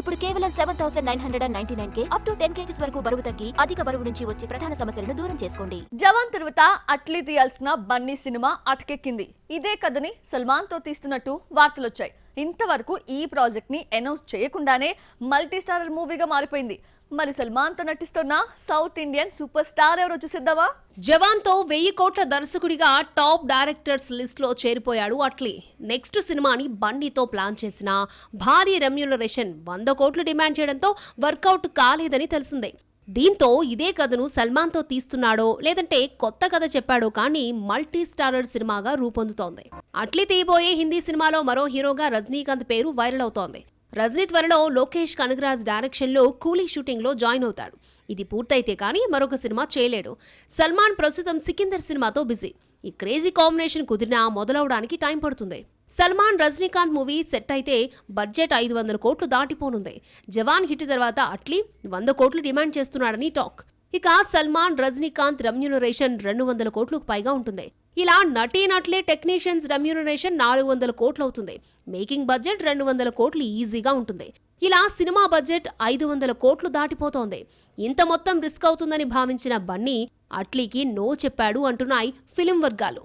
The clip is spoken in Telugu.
ఇప్పుడు కేవలం 7,999 అప్ టు 10 kgs వరకు బరువు తగ్గి అధిక బరువు నుంచి వచ్చే ప్రధాన సమస్యలను దూరం చేసుకోండి. జవాన్ తర్వాత అట్లీ తీయాల్సిన బన్నీ సినిమా అటకెక్కింది. ఇదే కథని సల్మాన్ తో తీస్తున్నట్టు వార్తలొచ్చాయి. ఇంతవరకు ఈ ప్రాజెక్ట్ ని అనౌన్స్ చేయకుండానే మల్టీ స్టారర్ మూవీగా మారిపోయింది. మరి సల్మాన్ తో నటిస్తున్న సౌత్ ఇండియన్ సూపర్ స్టార్ ఎవరో చూసిద్దామా? జవాన్ తో 1000 కోట్ల దర్శకుడిగా టాప్ డైరెక్టర్స్ లిస్ట్ లో చేరిపోయాడు అట్లీ. నెక్స్ట్ సినిమాని బన్నీతో ప్లాన్ చేసిన భారీ రెమ్యూనరేషన్ 100 కోట్లు డిమాండ్ చేయడంతో వర్కౌట్ కాలేదని తెలిసిందే. దీంతో ఇదే కథను సల్మాన్ తో తీస్తున్నాడో లేదంటే కొత్త కథ చెప్పాడో కానీ మల్టీ స్టారర్ సినిమాగా రూపొందుతోంది. అట్లీ తీయబోయే హిందీ సినిమాలో మరో హీరోగా రజనీకాంత్ పేరు వైరల్ అవుతోంది. రజనీ త్వరలో లోకేష్ కనగరాజ్ డైరెక్షన్ లో కూలీ షూటింగ్ లో జాయిన్ అవుతాడు. ఇది పూర్తయితే కానీ మరొక సినిమా చేయలేడు. సల్మాన్ ప్రస్తుతం సికిందర్ సినిమాతో బిజీ. ఈ క్రేజీ కాంబినేషన్ కుదిరినా మొదలవడానికి టైం పడుతుంది. సల్మాన్ రజనీకాంత్ మూవీ సెట్ అయితే బడ్జెట్ 500 కోట్లు దాటిపోనుంది. జవాన్ హిట్ తర్వాత అట్లీ 100 కోట్లు డిమాండ్ చేస్తున్నాడని టాక్. ఇక సల్మాన్ రజనీకాంత్ రెమ్యూనరేషన్ 200 కోట్లకు పైగా ఉంటుంది. ఇలా నటీనట్లే టెక్నీషియన్స్ రెమ్యూనరేషన్ 400 కోట్లు అవుతుంది. మేకింగ్ బడ్జెట్ 200 కోట్లు ఈజీగా ఉంటుంది. ఇలా సినిమా బడ్జెట్ 500 కోట్లు దాటిపోతోంది. ఇంత మొత్తం రిస్క్ అవుతుందని భావించిన బన్నీ అట్లీకి నో చెప్పాడు అంటున్నాయి ఫిలిం వర్గాలు.